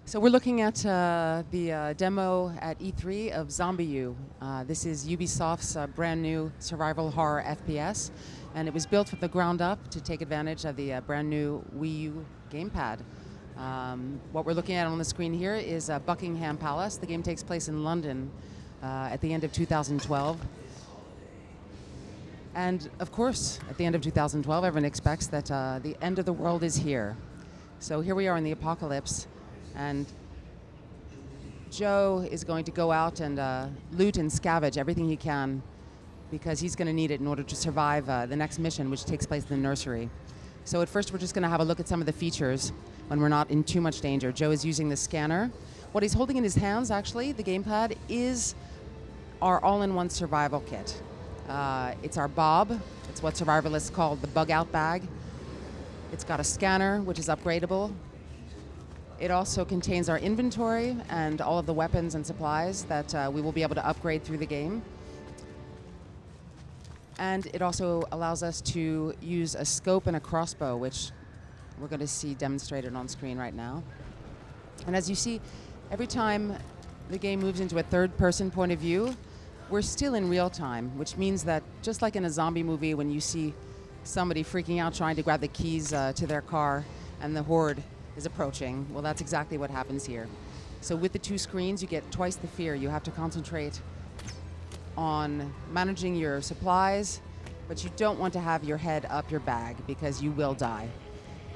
So we're looking at the demo at E3 of ZombiU. This is Ubisoft's brand new survival horror FPS, and it was built from the ground up to take advantage of the brand new Wii U gamepad. What we're looking at on the screen here is Buckingham Palace. The game takes place in London at the end of 2012. And of course, at the end of 2012, everyone expects that the end of the world is here. So here we are in the apocalypse. And Joe is going to go out and loot and scavenge everything he can because he's going to need it in order to survive the next mission, which takes place in the nursery. So at first, we're just going to have a look at some of the features when we're not in too much danger. Joe is using the scanner. What he's holding in his hands, actually, the gamepad, is our all-in-one survival kit. It's our Bob. It's what survivalists call the bug-out bag. It's got a scanner, which is upgradable. It also contains our inventory and all of the weapons and supplies that we will be able to upgrade through the game. And it also allows us to use a scope and a crossbow, which we're going to see demonstrated on screen right now. And as you see, every time the game moves into a third-person point of view, we're still in real time, which means that just like in a zombie movie when you see somebody freaking out trying to grab the keys to their car and the horde is approaching. Well, that's exactly what happens here. So with the two screens, you get twice the fear. You have to concentrate on managing your supplies, but you don't want to have your head up your bag because you will die.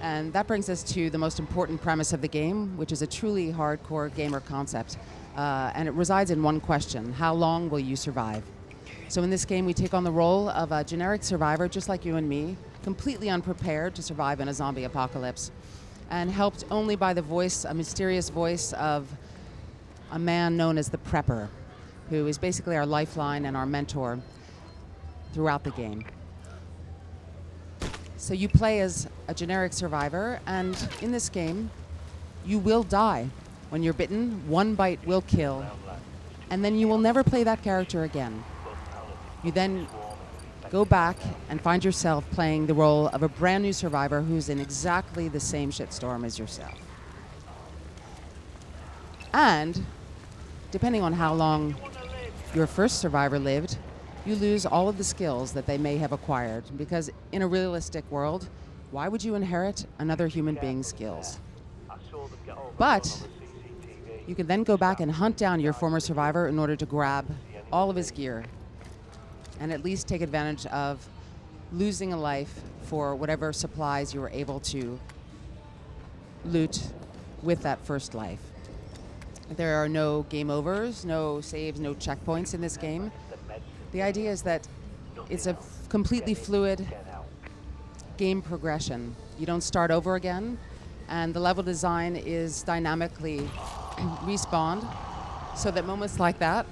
And that brings us to the most important premise of the game, which is a truly hardcore gamer concept. And it resides in one question: how long will you survive? So in this game, we take on the role of a generic survivor, just like you and me, completely unprepared to survive in a zombie apocalypse, and helped only by the voice, a mysterious voice of a man known as the Prepper, who is basically our lifeline and our mentor throughout the game. So you play as a generic survivor, and in this game, you will die. When you're bitten, one bite will kill, and then you will never play that character again. You then go back and find yourself playing the role of a brand new survivor who's in exactly the same shitstorm as yourself. And depending on how long your first survivor lived, you lose all of the skills that they may have acquired, because in a realistic world, why would you inherit another human being's skills? But you can then go back and hunt down your former survivor in order to grab all of his gear and at least take advantage of losing a life for whatever supplies you were able to loot with that first life. There are no game overs, no saves, no checkpoints in this game. The idea is that it's a completely fluid game progression. You don't start over again, and the level design is dynamically respawned so that moments like that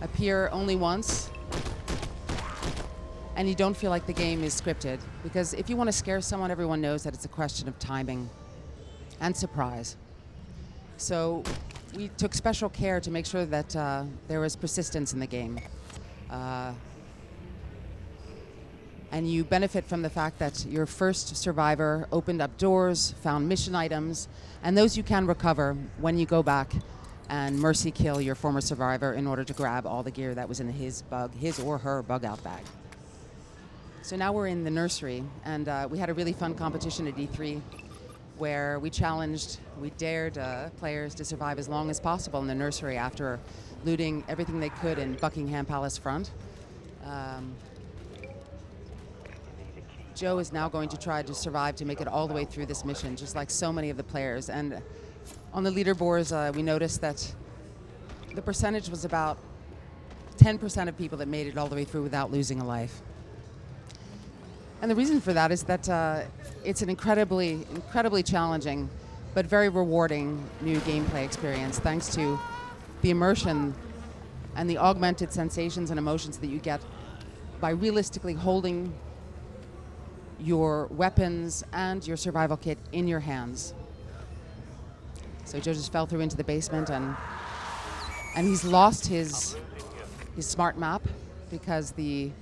appear only once, and you don't feel like the game is scripted. Because if you want to scare someone, everyone knows that it's a question of timing and surprise. So we took special care to make sure that there was persistence in the game. And you benefit from the fact that your first survivor opened up doors, found mission items, and those you can recover when you go back and mercy kill your former survivor in order to grab all the gear that was in his or her bug-out bag. So now we're in the nursery, and we had a really fun competition at E3 where we dared players to survive as long as possible in the nursery after looting everything they could in Buckingham Palace front. Joe is now going to try to survive to make it all the way through this mission, just like so many of the players. And on the leaderboards, we noticed that the percentage was about 10% of people that made it all the way through without losing a life. And the reason for that is that it's an incredibly challenging but very rewarding new gameplay experience, thanks to the immersion and the augmented sensations and emotions that you get by realistically holding your weapons and your survival kit in your hands. So Joe just fell through into the basement, and he's lost his smart map, because the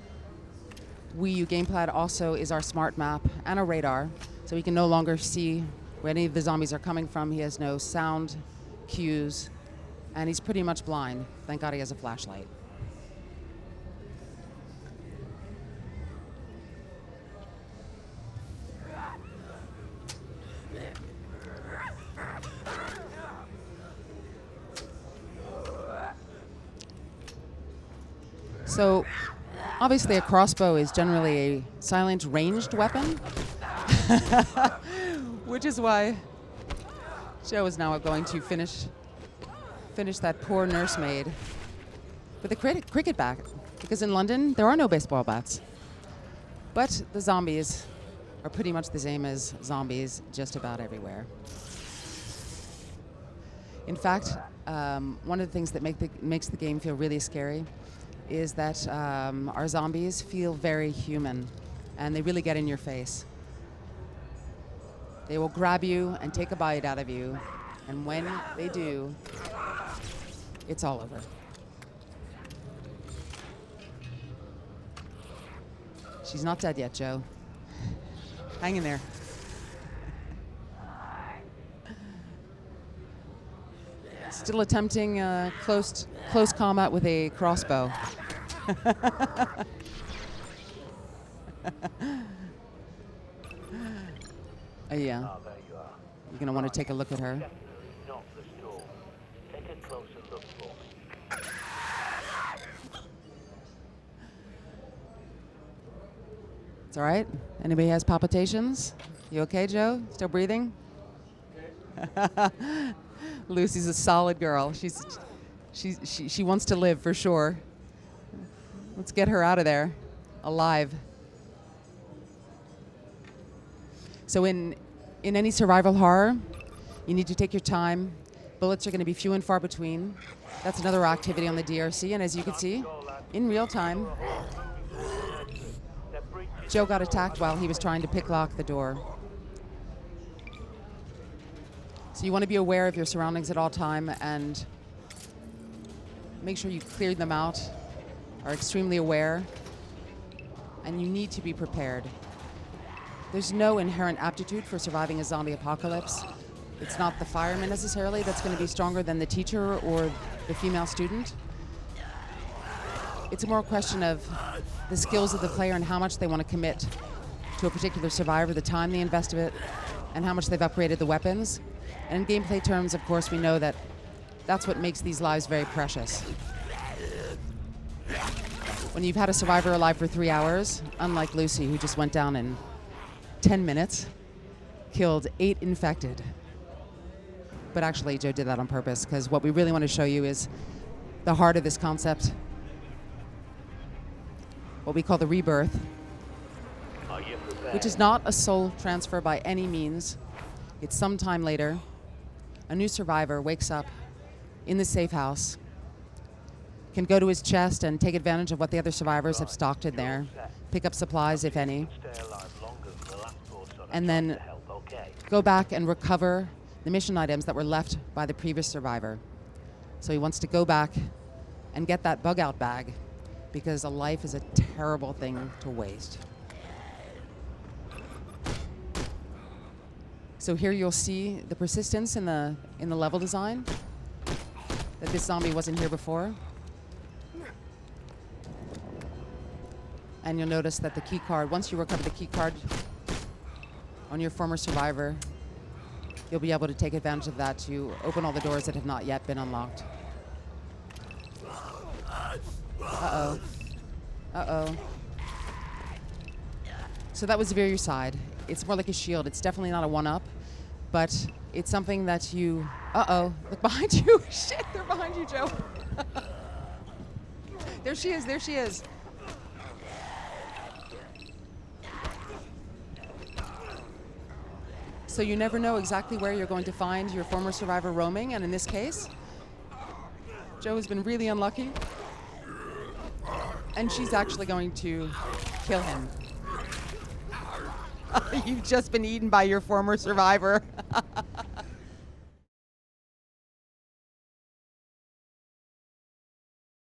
Wii U gamepad also is our smart map and a radar, so we can no longer see where any of the zombies are coming from. He has no sound cues, and he's pretty much blind. Thank God he has a flashlight. So, obviously a crossbow is generally a silent ranged weapon, which is why Joe is now going to finish that poor nursemaid with a cricket bat, because in London there are no baseball bats. But the zombies are pretty much the same as zombies just about everywhere. In fact, one of the things that makes the game feel really scary is that our zombies feel very human, and they really get in your face. They will grab you and take a bite out of you, and when they do, it's all over. She's not dead yet, Joe. Hang in there. Still attempting close combat with a crossbow. Yeah. There you are. You're going to want to take a look at her. Definitely not the store. Take a closer look for me. It's all right? Anybody has palpitations? You okay, Joe? Still breathing? Lucy's a solid girl. She wants to live for sure. Let's get her out of there, alive. So in any survival horror, you need to take your time. Bullets are going to be few and far between. That's another activity on the DRC, and as you can see, in real time, Joe got attacked while he was trying to picklock the door. So you want to be aware of your surroundings at all time and make sure you cleared them out, are extremely aware, and you need to be prepared. There's no inherent aptitude for surviving a zombie apocalypse. It's not the fireman necessarily that's going to be stronger than the teacher or the female student. It's more a question of the skills of the player and how much they want to commit to a particular survivor, the time they invest of it, and how much they've upgraded the weapons. And in gameplay terms, of course, we know that that's what makes these lives very precious. When you've had a survivor alive for 3 hours, unlike Lucy, who just went down in 10 minutes, killed 8 infected. But actually, Joe did that on purpose, because what we really want to show you is the heart of this concept, what we call the rebirth, which is not a soul transfer by any means. It's sometime later, a new survivor wakes up in the safe house, can go to his chest and take advantage of what the other survivors have stocked in there, pick up supplies, if any, and then go back and recover the mission items that were left by the previous survivor. So he wants to go back and get that bug out bag, because a life is a terrible thing to waste. So here you'll see the persistence in the level design, that this zombie wasn't here before. And you'll notice that the key card, once you recover the key card on your former survivor, you'll be able to take advantage of that to open all the doors that have not yet been unlocked. Uh-oh. Uh-oh. So that was Veer side. It's more like a shield. It's definitely not a one-up, but it's something that you... Uh-oh. Look behind you. Shit, they're behind you, Joe. There she is. There she is. So you never know exactly where you're going to find your former survivor roaming, and in this case, Joe has been really unlucky, and she's actually going to kill him. You've just been eaten by your former survivor.